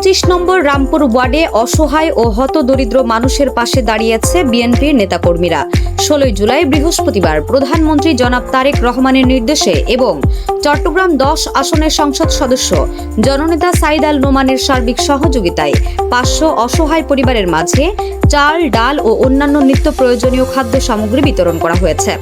25 নম্বর রামপুর ওয়ার্ডে অসহায় ও হতদরিদ্র মানুষের পাশে দাঁড়িয়েছে বিএনপির নেতাকর্মীরা। 16 জুলাই বৃহস্পতিবার প্রধানমন্ত্রী জনাব তারেক রহমানের নির্দেশে এবং চট্টগ্রাম 10 আসনের সংসদ সদস্য জননেতা সাইদ আল নোমানের সার্বিক সহযোগিতায় 500 অসহায় পরিবারের মাঝে চাল, ডাল ও অন্যান্য নিত্য প্রয়োজনীয় খাদ্য সামগ্রী বিতরণ করা হয়েছে।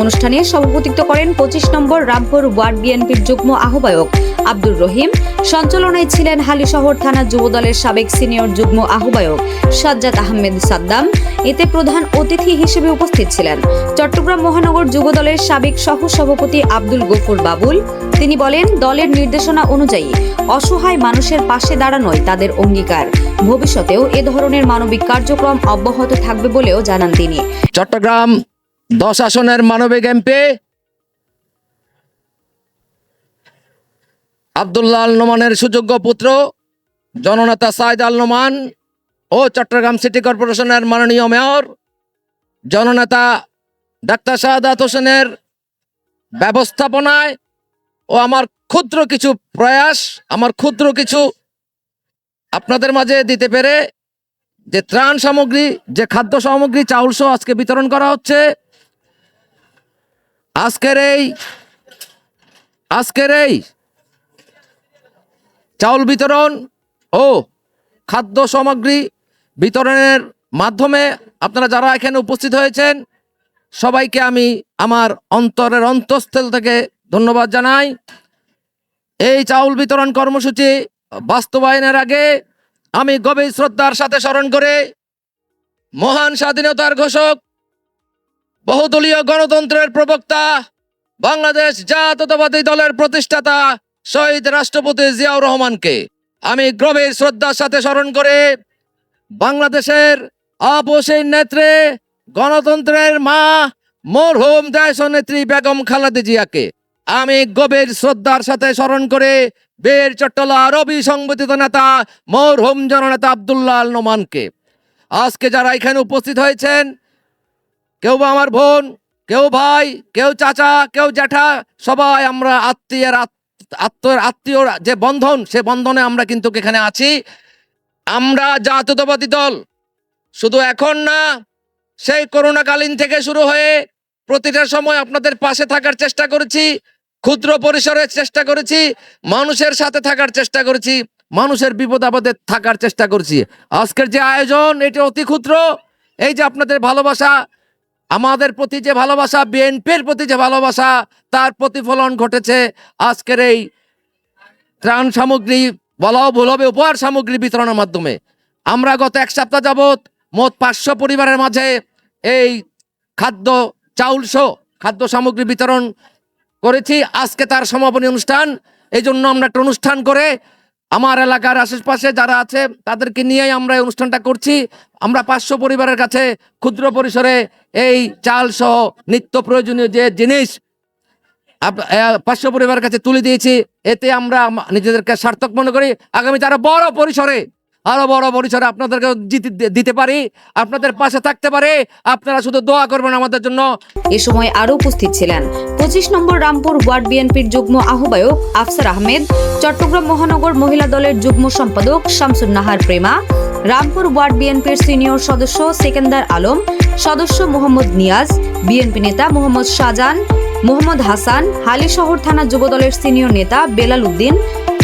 অনুষ্ঠানে সভাপতিত্ব করেন 25 নম্বর রামপুর ওয়ার্ড বিএনপির যুগ্ম আহ্বায়ক আব্দুর রহিম। সঞ্চালনায় ছিলেন হালিশহর থানা যুবদলের সাবেক সিনিয়র যুগ্ম আহ্বায়ক সাজ্জাদ আহমেদ সাদ্দাম। এতে প্রধান অতিথি হিসেবে উপস্থিত ছিলেন চট্টগ্রাম মহানগর যুবদলের সাবেক সহ সভাপতি আব্দুল গফুর বাবুল। তিনি বলেন, দলের নির্দেশনা অনুযায়ী অসহায় মানুষের পাশে দাঁড়ানোই তাদের অঙ্গীকার। ভবিষ্যতেও এ ধরনের মানবিক কার্যক্রম অব্যাহত থাকবে বলেও জানান তিনি। চট্টগ্রাম 10 আসনের মানবিক এমপি আব্দুল্লাহ আল নোমানের সুযোগ্য পুত্র জননেতা সাইদ আল নোমান ও চট্টগ্রাম সিটি কর্পোরেশনের মাননীয় মেয়র জননেতা ডাক্তার শাহাদাত হোসেনের ব্যবস্থাপনায় ও আমার ক্ষুদ্র কিছু প্রয়াস, আমার ক্ষুদ্র কিছু আপনাদের মাঝে দিতে পেরে যে ত্রাণ সামগ্রী, যে খাদ্য সামগ্রী, চাউল সহ আজকে বিতরণ করা হচ্ছে। আজকের এই চাউল বিতরণ ও খাদ্য সামগ্রী বিতরণের মাধ্যমে আপনারা যারা এখানে উপস্থিত হয়েছেন সবাইকে আমি আমার অন্তরের অন্তঃস্থল থেকে ধন্যবাদ জানাই। এই চাউল বিতরণ কর্মসূচি বাস্তবায়নের আগে আমি গভীর শ্রদ্ধার সাথে স্মরণ করে মহান স্বাধীনতার ঘোষক, বহুদলীয় গণতন্ত্রের প্রবক্তা, বাংলাদেশ জাতীয়তাবাদী দলের প্রতিষ্ঠাতা শহীদ রাষ্ট্রপতি জিয়াউর রহমানকে আমি গভীর শ্রদ্ধার সাথে স্মরণ করে বাংলাদেশের আপসীন নেত্রী, গণতন্ত্রের মা মরহুম দেশনেত্রী বেগম খালেদা জিয়াকে আমি গভীর শ্রদ্ধার সাথে স্মরণ করে বীর চট্টলা রবি সংগঠিত নেতা মরহুম জননেতা আব্দুল্লাহ আল নোমানকে, আজকে যারা এখানে উপস্থিত হয়েছেন, কেউ আমার বোন, কেউ ভাই, কেউ চাচা, কেউ জ্যাঠা, সবাই আমরা আত্মীয় যে বন্ধন, সে বন্ধনে আমরা কিন্তু এখানে আছি। আমরা জাতীয়তাবাদী দল শুধু এখন না, সেই করোনাকালীন থেকে শুরু হয়ে প্রতিটা সময় আপনাদের পাশে থাকার চেষ্টা করেছি, ক্ষুদ্র পরিসরের চেষ্টা করেছি, মানুষের সাথে থাকার চেষ্টা করেছি, মানুষের বিপদ আপদে থাকার চেষ্টা করেছি। আজকের যে আয়োজন, এটি অতি ক্ষুদ্র। এই যে আপনাদের ভালোবাসা, আমাদের প্রতি যে ভালোবাসা, বিএনপির প্রতি যে ভালোবাসা, তার প্রতিফলন ঘটেছে আজকের এই ত্রাণ সামগ্রী বলাও ভুল হবে, উপহার সামগ্রী বিতরণের মাধ্যমে। আমরা গত 1 সপ্তাহ যাবৎ মোট 500 পরিবারের মাঝে এই চাউল সহ খাদ্য সামগ্রী বিতরণ করেছি। আজকে তার সমাপনী অনুষ্ঠান, এই জন্য আমরা একটা অনুষ্ঠান করে আমার এলাকার আশেপাশে যারা আছে তাদেরকে নিয়েই আমরা এই অনুষ্ঠানটা করছি। আমরা 500 পরিবারের কাছে ক্ষুদ্র পরিসরে এই চাল সহ নিত্য প্রয়োজনীয় যে জিনিস 500 পরিবারের কাছে তুলে দিয়েছি। এতে আমরা নিজেদেরকে সার্থক মনে করি। আগামীতে আরো বড় পরিসরে আপনাদেরকে দিতে পারি, আপনাদের পাশে থাকতে পারে। আপনারা শুধু দোয়া করবেন আমাদের জন্য। এ সময় আরো উপস্থিত ছিলেন 25 নম্বর রামপুর ওয়ার্ড বিএনপির যুগ্ম আহ্বায়ক আফসার আহমেদ, চট্টগ্রাম মহানগর মহিলা দলের যুগ্ম সম্পাদক শামসুন নাহার প্রেমা, রামপুর ওয়ার্ড বিএনপির সিনিয়র সদস্য সেকেন্দার আলম, সদস্য মোহাম্মদ নিয়াজ, বিএনপি নেতা মোহাম্মদ শাহজাহান, মোহাম্মদ হাসান, হালিশহর থানা যুবদলের সিনিয়র নেতা বেলাল উদ্দিন,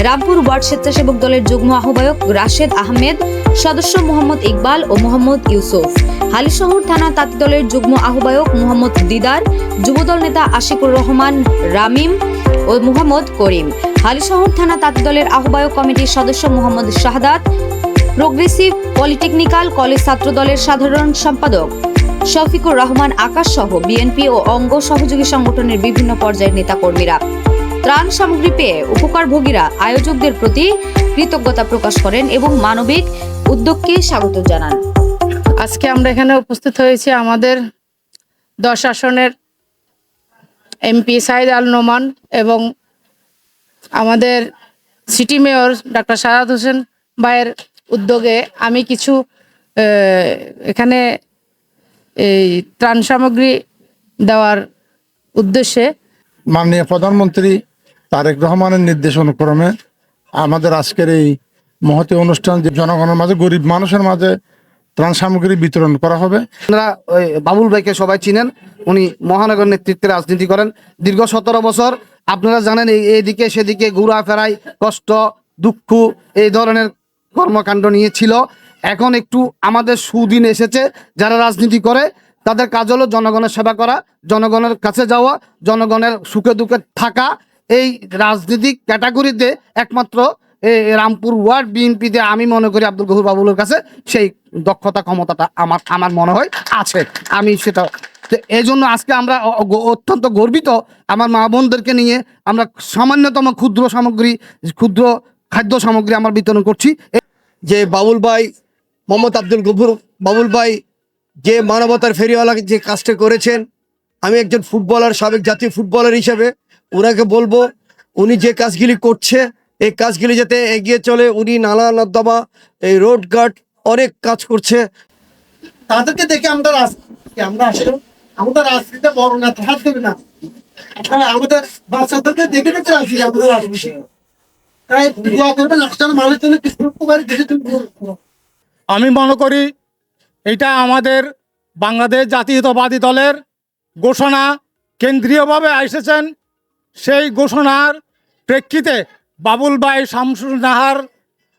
রামপুর ওয়ার্ড স্বেচ্ছাসেবক দলের যুগ্ম আহ্বায়ক রাশেদ আহমেদ, সদস্য মোহাম্মদ ইকবাল ও মোহাম্মদ ইউসুফ, হালিশহর থানা তাঁতি দলের যুগ্ম আহ্বায়ক মোহাম্মদ দিদার, যুবদল নেতা আশিকুর রহমান রামিম ও মোহাম্মদ করিম, হালিশহর থানা তাঁতি দলের আহ্বায়ক কমিটির সদস্য মোহাম্মদ শাহাদাত, প্রোগ্রেসিভ পলিটেকনিক্যাল কলেজ ছাত্র দলের সাধারণ সম্পাদক শফিকুর রহমান আকাশ সহ বিএনপি ও অঙ্গ সহযোগী সংগঠনের বিভিন্ন পর্যায়ের নেতাকর্মীরা ত্রাণ সামগ্রী পেয়ে উপকারভোগীরা আয়োজকদের প্রতি কৃতজ্ঞতা প্রকাশ করেন এবং মানবিক উদ্যোগকে স্বাগত জানান। আজকে আমরা এখানে উপস্থিত হয়েছি আমাদের 10 আসনের এমপি সাইদ আল নোমান এবং আমাদের city mayor doctor Shahadat Hossain ভাইয়ের উদ্যোগে আমি কিছু এখানে এই ত্রাণ সামগ্রী দেওয়ার উদ্দেশ্যে মাননীয় প্রধানমন্ত্রী তারেক রহমানের নির্দেশ অনুক্রমে আমাদের আজকের এই মহতী অনুষ্ঠান যে জনগণের মাঝে, গরিব মানুষের মাঝে ত্রাণ সামগ্রী বিতরণ করা হবে। আপনারা ওই বাবুল ভাইকে সবাই চিনেন, উনি মহানগর নেতৃত্বে রাজনীতি করেন দীর্ঘ 17 বছর। আপনারা জানেন এইদিকে সেদিকে ঘোরা ফেরাই, কষ্ট দুঃখ এই ধরনের কর্মকাণ্ড নিয়ে ছিল। এখন একটু আমাদের সুদিন এসেছে। যারা রাজনীতি করে তাদের কাজ হলো জনগণের সেবা করা, জনগণের কাছে যাওয়া, জনগণের সুখে দুঃখে থাকা। এই রাজনৈতিক ক্যাটাগরিতে একমাত্র রামপুর ওয়ার্ড বিএনপিতে আমি মনে করি আব্দুল গফুর বাবুলের কাছে সেই দক্ষতা ক্ষমতাটা আমার মনে হয় আছে। আমি সেটা এই জন্য আজকে আমরা অত্যন্ত গর্বিত। আমার মা বোনদেরকে নিয়ে আমরা সামান্যতম ক্ষুদ্র খাদ্য সামগ্রী আমরা বিতরণ করছি। যে বাবুল ভাই, মোহাম্মদ আব্দুল গফুর বাবুল ভাই যে মানবতার ফেরিওয়ালা যে কাজটা করেছেন, আমি একজন ফুটবলার, সাবেক জাতীয় ফুটবলার হিসেবে ওনাকে বলবো উনি যে কাজগুলি করছে এই কাজগুলি যাতে এগিয়ে চলে। উনি নালা নর্দমা, এই রোড গার্ড অনেক কাজ করছে। তাদেরকে দেখে আমরা আসলে আমাদের রাজনীতিতে বড় না হাত দেবে না, আমাদের বাচ্চাদেরকে দেখে দেখে রাজনীতি আমাদের রাজনীতি। তাই দোয়া করবেন রাষ্ট্রের মানুষের জন্য কিছু উপকারী দেশের জন্য। আমি মনে করি এটা আমাদের বাংলাদেশ জাতীয়তাবাদী দলের ঘোষণা, কেন্দ্রীয়ভাবে এসেছেন। সেই ঘোষণার প্রেক্ষিতে বাবুল ভাই শামসুন নাহার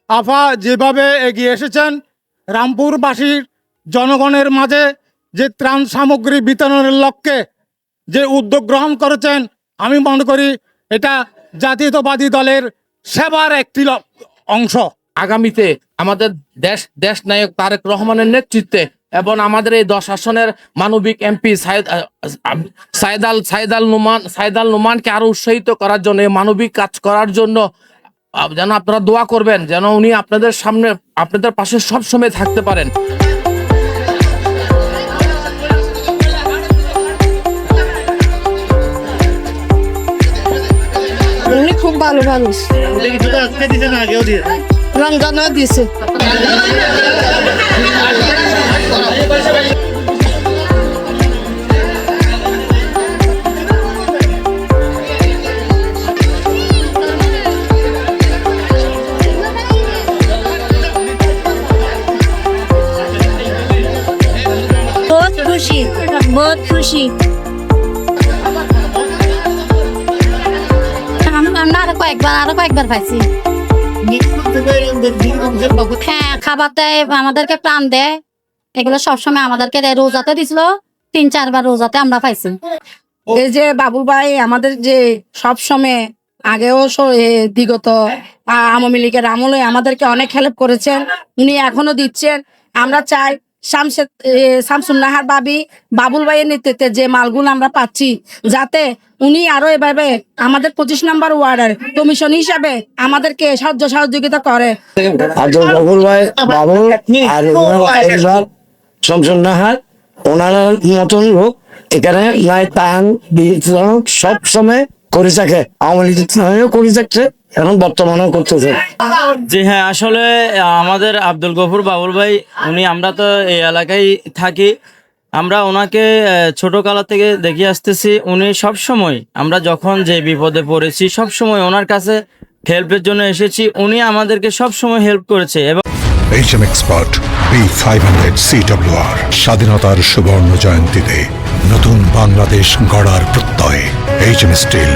আফা যেভাবে এগিয়ে এসেছেন, রামপুরবাসীর জনগণের মাঝে যে ত্রাণ সামগ্রী বিতরণের লক্ষ্যে যে উদ্যোগ গ্রহণ করেছেন, আমি মনে করি এটা জাতীয়তাবাদী দলের সেবার একটি অংশ। আগামীতে আমাদের দেশ নায়ক তারেক রহমানের নেতৃত্বে এবং আমাদের এই 10 আসনের মানবিক এমপি সাইদাল নুমানকে আরো উৎসাহিত করার জন্য, এই মানবিক কাজ করার জন্য যেন আপনারা দোয়া করবেন, যেন উনি আপনাদের সামনে, আপনাদের পাশে সবসময় থাকতে পারেন। উনি খুব ভালো মানুষ, রমজানও দিয়েছে। बहुत खुशी আমরা আরো কয়েকবার পাইছি। হ্যাঁ, খাবার দেয়, আমাদেরকে প্রাণ দেয়, এগুলো সবসময় আমাদেরকে দেয়। রোজাতে দিছিল 3-4 বার, রোজাতে আমরা পাইছি। এই যে বাবুল ভাই আমাদের যে সব সময় আগেও বিগত আওয়ামী লীগের আমলে আমাদেরকে অনেক হেল্প করেছেন, উনি এখনো দিচ্ছেন। আমরা চাই শামসুন নাহার বাবুল ভাইয়ের নেতৃত্বে যে মালগুলো আমরা পাচ্ছি, যাতে উনি আরো এভাবে আমাদের 25 নম্বর ওয়ার্ডের কমিশন হিসাবে আমাদেরকে সাহায্য সহযোগিতা করে। আব্দুল গফুর ভাই, বাবুল আর শামসুন নাহার, ওনারা মতন লোক এখানে নাই তান সব সময় করে থাকে, আওয়ামী লীগ করে থাকছে, এখন বর্তমানেও করতেছে। জি হ্যাঁ, আসলে আমাদের আব্দুল গফুর বাবুল ভাই, আমরা তো এই এলাকায় থাকি, আমরা ওনাকে ছোটকাল থেকে দেখে আসতেছি। উনি সব সময়, আমরা যখন যে বিপদে পড়েছি সব সময় ওনার কাছে হেল্পের জন্য এসেছি। উনি আমাদেরকে সব সময় হেল্প করেছে। এবং HM Expert B500 CWR স্বাধীনতার সুবর্ণ জয়ন্তীতে নতুন বাংলাদেশ গড়ার প্রত্যয় HM Steel।